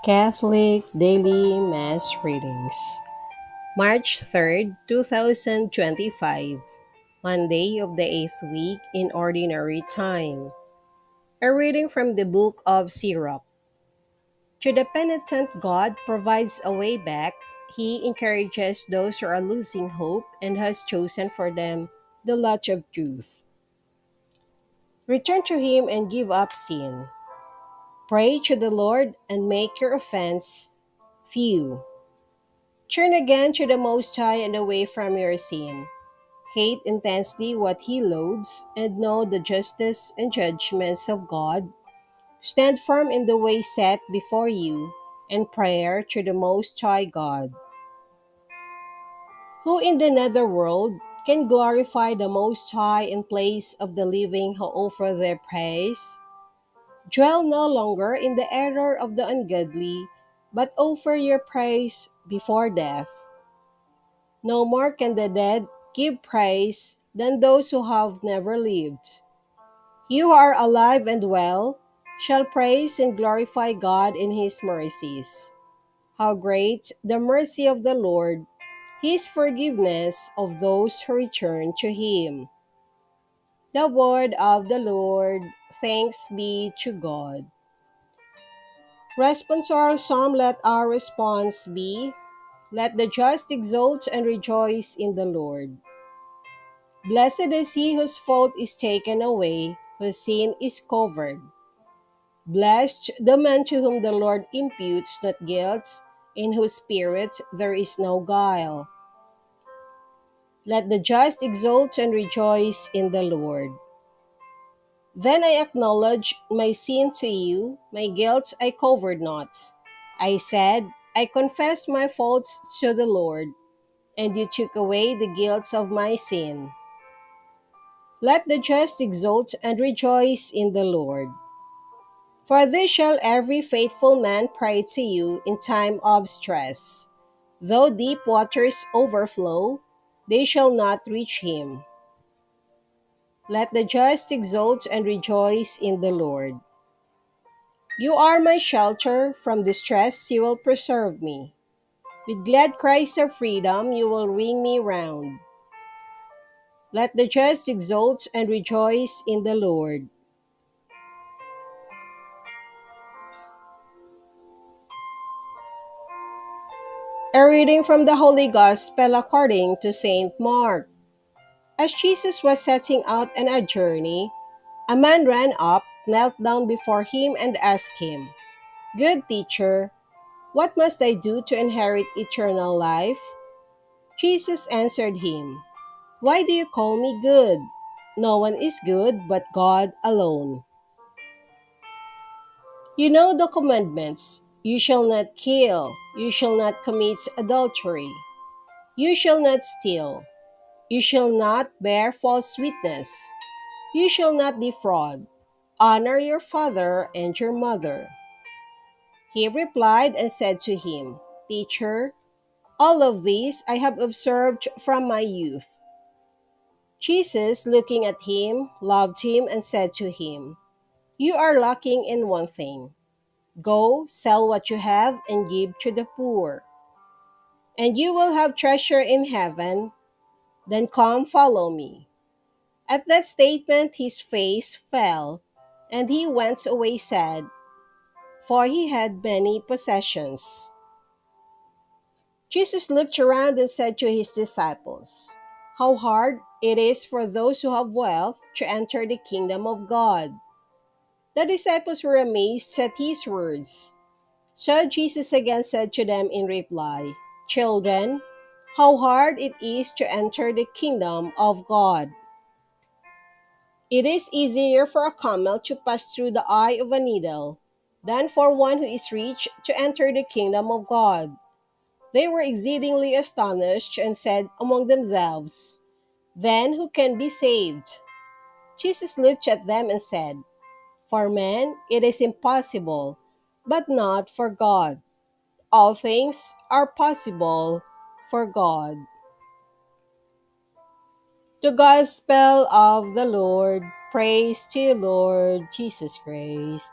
Catholic Daily Mass Readings, March 3rd, 2025, Monday of the 8th week in Ordinary Time. A reading from the Book of Sirach. To the penitent, God provides a way back. He encourages those who are losing hope and has chosen for them the lot of truth. Return to Him and give up sin. Pray to the Lord and make your offense few. Turn again to the Most High and away from your sin. Hate intensely what He loathes and know the justice and judgments of God. Stand firm in the way set before you and prayer to the Most High God. Who in the netherworld can glorify the Most High in place of the living who offer their praise? Dwell no longer in the error of the ungodly, but offer your praise before death. No more can the dead give praise than those who have never lived. You who are alive and well shall praise and glorify God in His mercies. How great the mercy of the Lord, His forgiveness of those who return to Him. The word of the Lord. Thanks be to God. Responsorial Psalm. Let our response be, let the just exult and rejoice in the Lord. Blessed is he whose fault is taken away, whose sin is covered. Blessed the man to whom the Lord imputes not guilt, in whose spirit there is no guile. Let the just exult and rejoice in the Lord. Then I acknowledged my sin to you, my guilt I covered not. I said, I confess my faults to the Lord, and you took away the guilt of my sin. Let the just exult and rejoice in the Lord. For this shall every faithful man pray to you in time of stress. Though deep waters overflow, they shall not reach him. Let the just exult and rejoice in the Lord. You are my shelter, from distress you will preserve me. With glad cries of freedom you will ring me round. Let the just exult and rejoice in the Lord. A reading from the Holy Gospel according to Saint Mark. As Jesus was setting out on a journey, a man ran up, knelt down before him, and asked him, Good teacher, what must I do to inherit eternal life? Jesus answered him, Why do you call me good? No one is good but God alone. You know the commandments. You shall not kill. You shall not commit adultery. You shall not steal. You shall not bear false witness. You shall not defraud. Honor your father and your mother. He replied and said to him, Teacher, all of these I have observed from my youth. Jesus, looking at him, loved him and said to him, You are lacking in one thing. Go, sell what you have and give to the poor, and you will have treasure in heaven. Then come, follow me. At that statement, his face fell, and he went away sad, for he had many possessions. Jesus looked around and said to his disciples, How hard it is for those who have wealth to enter the kingdom of God. The disciples were amazed at his words. So Jesus again said to them in reply, Children, how hard it is to enter the kingdom of God. It is easier for a camel to pass through the eye of a needle than for one who is rich to enter the kingdom of God. They were exceedingly astonished and said among themselves, Then who can be saved? Jesus looked at them and said, For man it is impossible, but not for God. All things are possible for God. The Gospel of the Lord. Praise to you, Lord Jesus Christ.